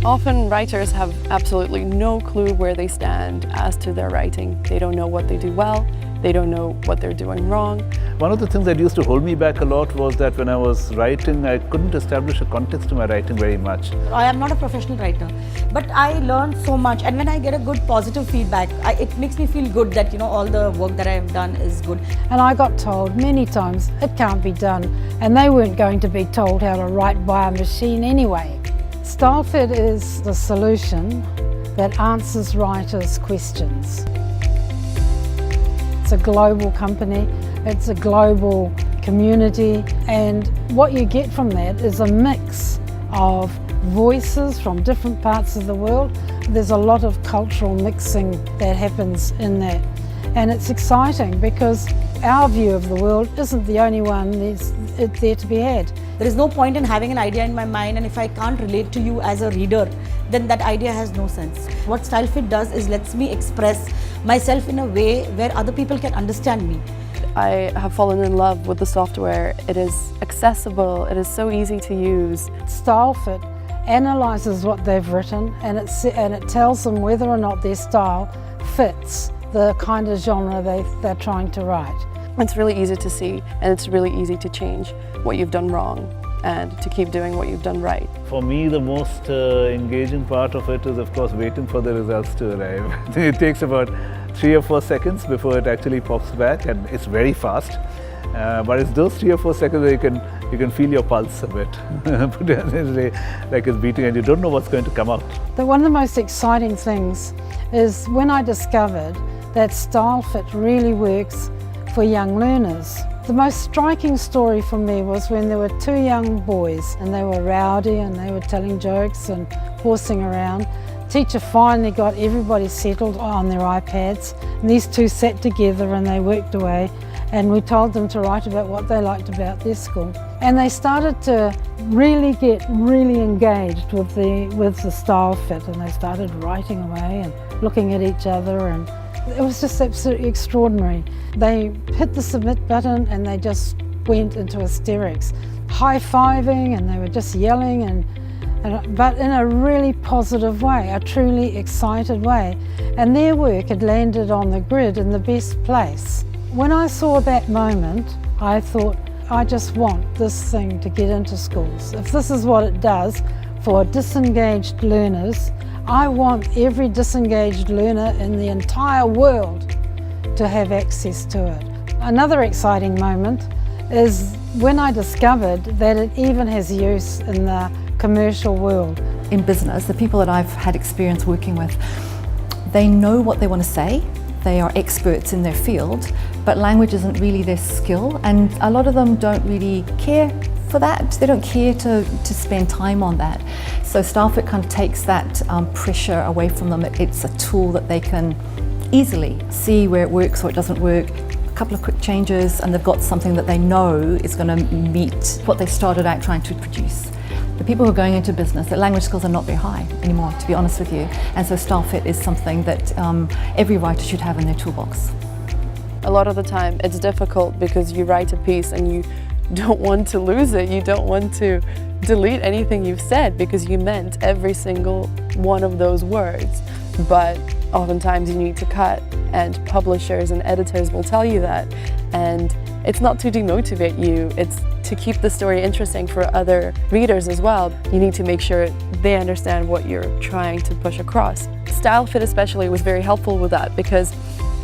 Often writers have absolutely no clue where they stand as to their writing. They don't know what they do well, they don't know what they're doing wrong. One of the things that used to hold me back a lot was that when I was writing, I couldn't establish a context to my writing very much. I am not a professional writer, but I learned so much, and when I get a good positive feedback, it makes me feel good that all the work that I have done is good. And I got told many times it can't be done, and they weren't going to be told how to write by a machine anyway. Stylefit is the solution that answers writers' questions. It's a global company, it's a global community, and what you get from that is a mix of voices from different parts of the world. There's a lot of cultural mixing that happens in that, and it's exciting because our view of the world isn't the only one that's there to be had. There is no point in having an idea in my mind, and if I can't relate to you as a reader, then that idea has no sense. What Stylefit does is lets me express myself in a way where other people can understand me. I have fallen in love with the software. It is accessible, it is so easy to use. Stylefit analyses what they've written, and it tells them whether or not their style fits the kind of genre they're trying to write. It's really easy to see, and it's really easy to change what you've done wrong and to keep doing what you've done right. For me, the most engaging part of it is, of course, waiting for the results to arrive. It takes about 3 or 4 seconds before it actually pops back, and it's very fast. But it's those 3 or 4 seconds where you can feel your pulse a bit, like it's beating, and you don't know what's going to come out. One of the most exciting things is when I discovered that Stylefit really works for young learners. The most striking story for me was when there were 2 young boys, and they were rowdy and they were telling jokes and horsing around. Teacher finally got everybody settled on their iPads, and these 2 sat together and they worked away, and we told them to write about what they liked about their school. And they started to really get engaged with the Stylefit, and they started writing away and looking at each other, and it was just absolutely extraordinary. They hit the submit button and they just went into hysterics, high-fiving, and they were just yelling, but in a really positive way, a truly excited way. And their work had landed on the grid in the best place. When I saw that moment, I thought, I just want this thing to get into schools. If this is what it does for disengaged learners, I want every disengaged learner in the entire world to have access to it. Another exciting moment is when I discovered that it even has use in the commercial world. In business, the people that I've had experience working with, they know what they want to say, they are experts in their field, but language isn't really their skill, and a lot of them don't really care for that. They don't care to spend time on that. So Stylefit kind of takes that pressure away from them. It's a tool that they can easily see where it works or it doesn't work, a couple of quick changes, and they've got something that they know is going to meet what they started out trying to produce. The people who are going into business, their language skills are not very high anymore, to be honest with you. And so Stylefit is something that every writer should have in their toolbox. A lot of the time it's difficult because you write a piece and you don't want to lose it. You don't want to delete anything you've said because you meant every single one of those words. But oftentimes you need to cut, and publishers and editors will tell you that. And it's not to demotivate you, it's to keep the story interesting for other readers as well. You need to make sure they understand what you're trying to push across. Stylefit especially was very helpful with that because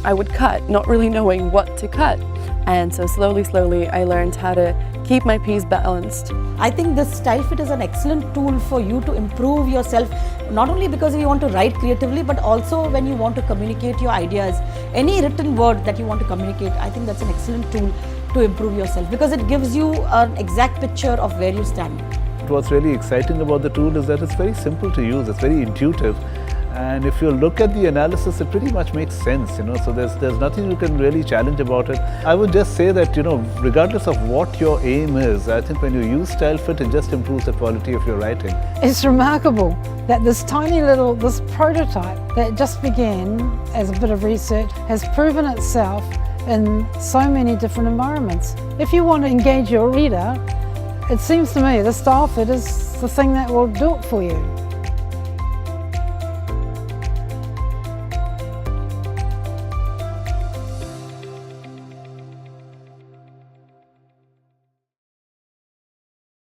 I would cut, not really knowing what to cut. And so slowly I learned how to keep my piece balanced. I think this Stylefit is an excellent tool for you to improve yourself, not only because you want to write creatively, but also when you want to communicate your ideas. Any written word that you want to communicate, I think that's an excellent tool to improve yourself because it gives you an exact picture of where you stand. What's really exciting about the tool is that it's very simple to use, it's very intuitive. And if you look at the analysis, it pretty much makes sense, so there's nothing you can really challenge about it. I would just say that, regardless of what your aim is, I think when you use Stylefit, it just improves the quality of your writing. It's remarkable that this prototype that just began as a bit of research has proven itself in so many different environments. If you want to engage your reader, it seems to me the Stylefit is the thing that will do it for you.